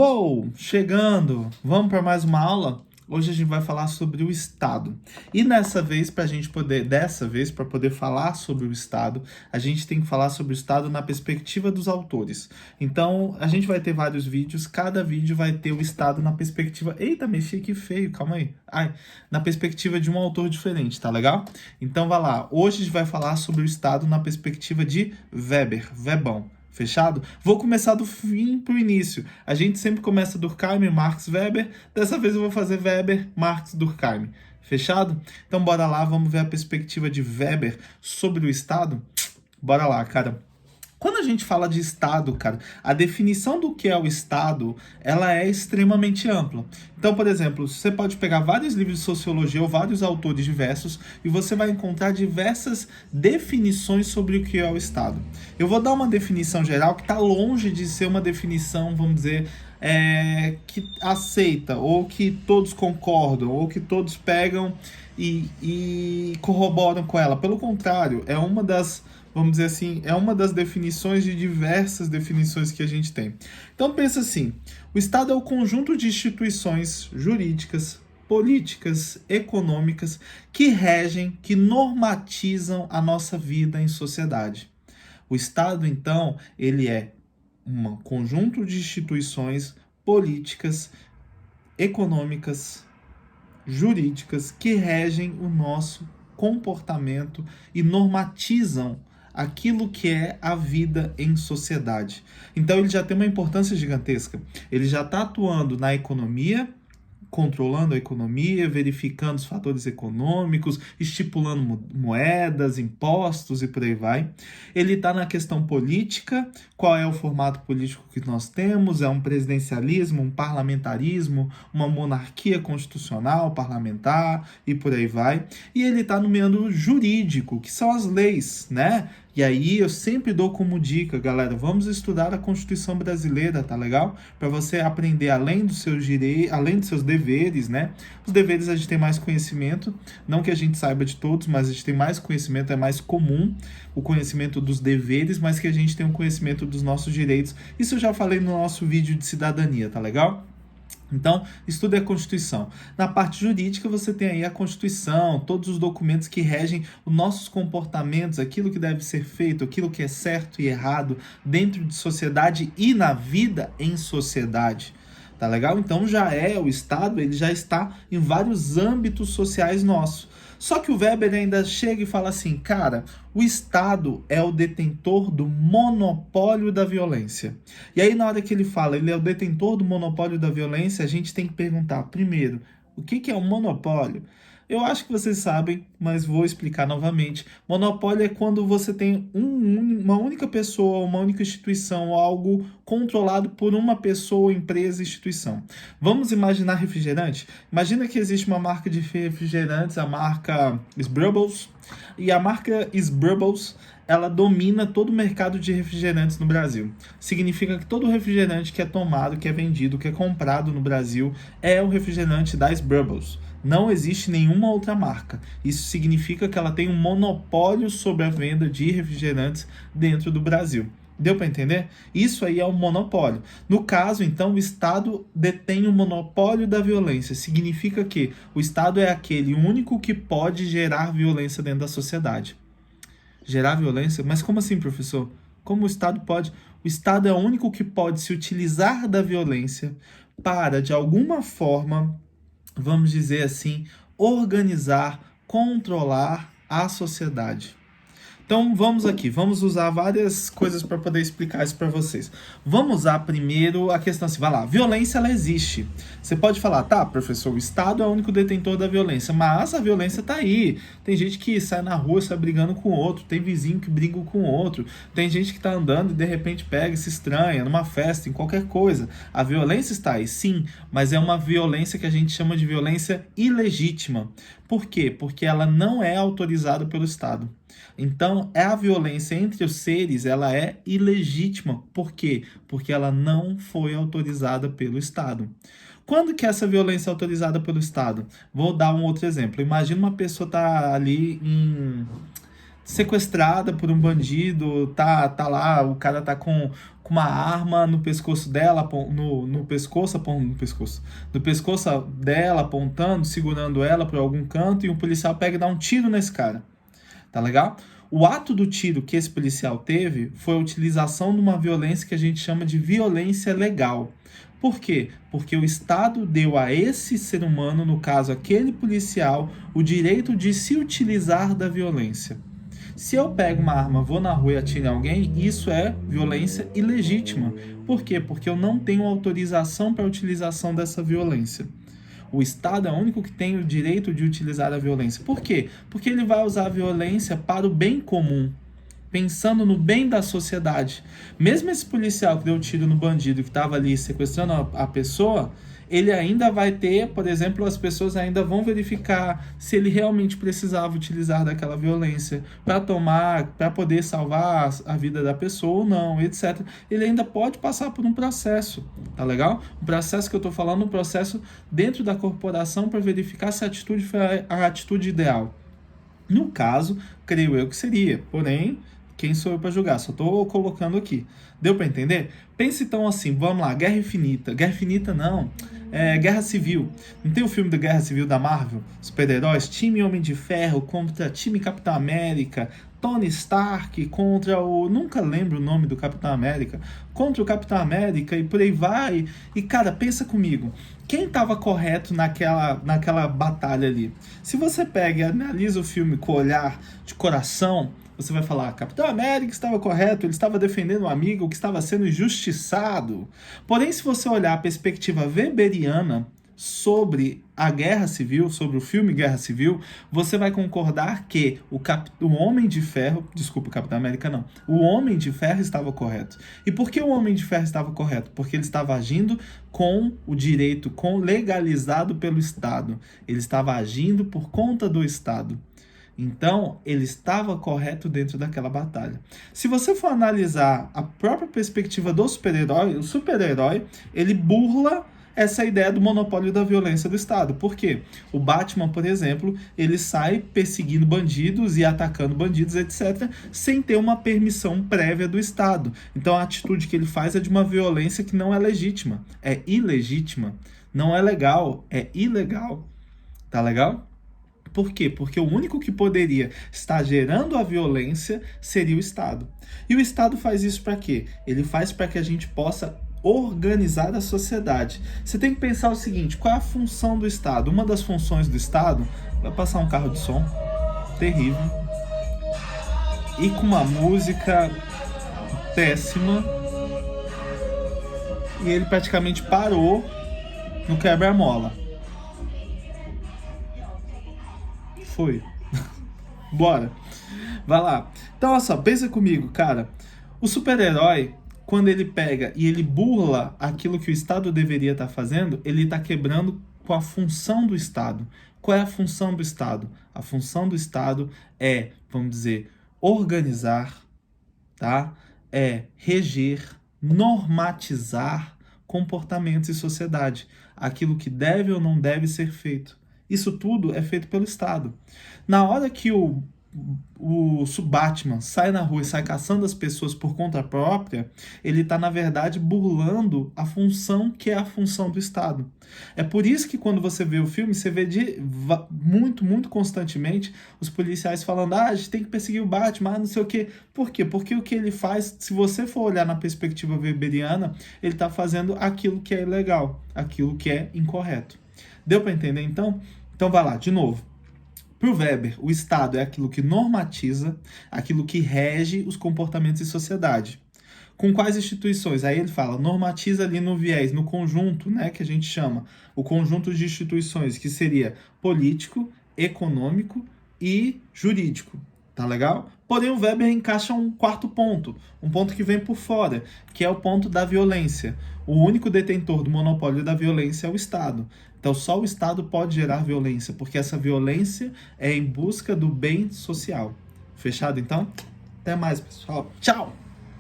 Uou, chegando! Vamos para mais uma aula? Hoje a gente vai falar sobre o Estado. E dessa vez, para poder falar sobre o Estado, a gente tem que falar sobre o Estado na perspectiva dos autores. Então, a gente vai ter vários vídeos, cada vídeo vai ter o Estado na perspectiva... Eita, mexi aqui feio, calma aí. Na perspectiva de um autor diferente, tá legal? Então, vai lá. Hoje a gente vai falar sobre o Estado na perspectiva de Weber, Webão. Fechado? Vou começar do fim para o início. A gente sempre começa Durkheim, Marx, Weber. Dessa vez eu vou fazer Weber, Marx, Durkheim. Fechado? Então bora lá, vamos ver a perspectiva de Weber sobre o Estado? Bora lá, cara. Quando a gente fala de Estado, cara, a definição do que é o Estado, ela é extremamente ampla. Então, por exemplo, você pode pegar vários livros de sociologia ou vários autores diversos e você vai encontrar diversas definições sobre o que é o Estado. Eu vou dar uma definição geral que está longe de ser uma definição, vamos dizer, que aceita, ou que todos concordam, ou que todos pegam e corroboram com ela. Pelo contrário, é uma das... Vamos dizer assim, é uma das definições de diversas definições que a gente tem. Então pensa assim, o Estado é o conjunto de instituições jurídicas, políticas, econômicas que regem, que normatizam a nossa vida em sociedade. O Estado, então, ele é um conjunto de instituições políticas, econômicas, jurídicas que regem o nosso comportamento e normatizam aquilo que é a vida em sociedade. Então ele já tem uma importância gigantesca. Ele já está atuando na economia, controlando a economia, verificando os fatores econômicos, estipulando moedas, impostos e por aí vai. Ele está na questão política, qual é o formato político que nós temos, é um presidencialismo, um parlamentarismo, uma monarquia constitucional, parlamentar e por aí vai. E ele está no meio jurídico, que são as leis, né? E aí eu sempre dou como dica, galera, vamos estudar a Constituição Brasileira, tá legal? Para você aprender além dos seus direitos, além dos seus deveres, né? Os deveres a gente tem mais conhecimento, não que a gente saiba de todos, mas a gente tem mais conhecimento, é mais comum o conhecimento dos deveres, mas que a gente tem um conhecimento dos nossos direitos. Isso eu já falei no nosso vídeo de cidadania, tá legal? Então, estude a Constituição. Na parte jurídica, você tem aí a Constituição, todos os documentos que regem os nossos comportamentos, aquilo que deve ser feito, aquilo que é certo e errado dentro de sociedade e na vida em sociedade. Tá legal? Então, o Estado, ele já está em vários âmbitos sociais nossos. Só que o Weber ainda chega e fala assim, cara, o Estado é o detentor do monopólio da violência. E aí na hora que ele fala, ele é o detentor do monopólio da violência, a gente tem que perguntar, primeiro, o que é um monopólio? Eu acho que vocês sabem, mas vou explicar novamente. Monopólio é quando você tem uma única pessoa, uma única instituição, algo controlado por uma pessoa, empresa, instituição. Vamos imaginar refrigerante? Imagina que existe uma marca de refrigerantes, a marca Sbrubbles, e a marca Sbrubbles, ela domina todo o mercado de refrigerantes no Brasil. Significa que todo refrigerante que é tomado, que é vendido, que é comprado no Brasil é o refrigerante da Sbrubbles. Não existe nenhuma outra marca. Isso significa que ela tem um monopólio sobre a venda de refrigerantes dentro do Brasil. Deu para entender? Isso aí é um monopólio. No caso, então, o Estado detém o monopólio da violência. Significa que o Estado é aquele único que pode gerar violência dentro da sociedade. Gerar violência? Mas como assim, professor? Como o Estado pode? O Estado é o único que pode se utilizar da violência para, de alguma forma, vamos dizer assim, organizar, controlar a sociedade. Então vamos usar várias coisas para poder explicar isso para vocês. Vamos usar primeiro a questão assim, vai lá, violência ela existe. Você pode falar, tá, professor, o Estado é o único detentor da violência, mas a violência tá aí. Tem gente que sai na rua, sai brigando com o outro, tem vizinho que briga com o outro, tem gente que tá andando e de repente pega e se estranha numa festa, em qualquer coisa. A violência está aí, sim, mas é uma violência que a gente chama de violência ilegítima. Por quê? Porque ela não é autorizada pelo Estado. Então, a violência entre os seres, ela é ilegítima. Por quê? Porque ela não foi autorizada pelo Estado. Quando que essa violência é autorizada pelo Estado? Vou dar um outro exemplo. Imagina uma pessoa tá ali sequestrada por um bandido, tá lá, o cara tá com uma arma no pescoço dela, no pescoço dela, apontando, segurando ela por algum canto, e o policial pega e dá um tiro nesse cara. Tá legal? O ato do tiro que esse policial teve foi a utilização de uma violência que a gente chama de violência legal. Por quê? Porque o Estado deu a esse ser humano, no caso aquele policial, o direito de se utilizar da violência. Se eu pego uma arma, vou na rua e atiro em alguém, isso é violência ilegítima. Por quê? Porque eu não tenho autorização para a utilização dessa violência. O Estado é o único que tem o direito de utilizar a violência. Por quê? Porque ele vai usar a violência para o bem comum, pensando no bem da sociedade. Mesmo esse policial que deu tiro no bandido que estava ali sequestrando a pessoa, ele ainda vai ter, por exemplo, as pessoas ainda vão verificar se ele realmente precisava utilizar daquela violência para poder salvar a vida da pessoa ou não, etc. Ele ainda pode passar por um processo, tá legal? O processo que eu estou falando, um processo dentro da corporação para verificar se a atitude foi a atitude ideal. No caso, creio eu que seria, porém, quem sou eu para julgar? Só estou colocando aqui. Deu para entender? Pense então assim, vamos lá, Guerra Infinita. Guerra Infinita não, Guerra Civil. Não tem o filme da Guerra Civil da Marvel? Super-heróis, time Homem de Ferro contra time Capitão América, Tony Stark contra o... Nunca lembro o nome do Capitão América. Contra o Capitão América e por aí vai. E cara, pensa comigo. Quem estava correto naquela batalha ali? Se você pega e analisa o filme com o olhar de coração, você vai falar, Capitão América estava correto, ele estava defendendo um amigo que estava sendo injustiçado. Porém, se você olhar a perspectiva weberiana sobre a Guerra Civil, sobre o filme Guerra Civil, você vai concordar que o Homem de Ferro, desculpa, o Capitão América não, o Homem de Ferro estava correto. E por que o Homem de Ferro estava correto? Porque ele estava agindo com o direito, legalizado pelo Estado. Ele estava agindo por conta do Estado. Então, ele estava correto dentro daquela batalha. Se você for analisar a própria perspectiva do super-herói, o super-herói, ele burla essa ideia do monopólio da violência do Estado. Por quê? O Batman, por exemplo, ele sai perseguindo bandidos e atacando bandidos, etc., sem ter uma permissão prévia do Estado. Então, a atitude que ele faz é de uma violência que não é legítima, é ilegítima. Não é legal, é ilegal. Tá legal? Por quê? Porque o único que poderia estar gerando a violência seria o Estado. E o Estado faz isso para quê? Ele faz para que a gente possa organizar a sociedade. Você tem que pensar o seguinte, qual é a função do Estado? Uma das funções do Estado, vai passar um carro de som terrível e com uma música péssima, e ele praticamente parou no quebra-mola. Foi. Bora. Vai lá. Então, olha só, pensa comigo, cara. O super-herói, quando ele pega e ele burla aquilo que o Estado deveria estar fazendo, ele está quebrando com a função do Estado. Qual é a função do Estado? A função do Estado é, vamos dizer, organizar, tá? É reger, normatizar comportamentos e sociedade. Aquilo que deve ou não deve ser feito. Isso tudo é feito pelo Estado. Na hora que o Batman sai na rua e sai caçando as pessoas por conta própria, ele está, na verdade, burlando a função que é a função do Estado. É por isso que quando você vê o filme, você vê muito constantemente os policiais falando, a gente tem que perseguir o Batman, não sei o quê. Por quê? Porque o que ele faz, se você for olhar na perspectiva weberiana, ele está fazendo aquilo que é ilegal, aquilo que é incorreto. Deu para entender, então? Então vai lá, de novo. Para o Weber, o Estado é aquilo que normatiza, aquilo que rege os comportamentos em sociedade. Com quais instituições? Aí ele fala, normatiza ali no viés, no conjunto, né, que a gente chama, o conjunto de instituições, que seria político, econômico e jurídico. Tá legal? Porém, o Weber encaixa um quarto ponto, um ponto que vem por fora, que é o ponto da violência. O único detentor do monopólio da violência é o Estado. Então, só o Estado pode gerar violência, porque essa violência é em busca do bem social. Fechado, então? Até mais, pessoal. Tchau!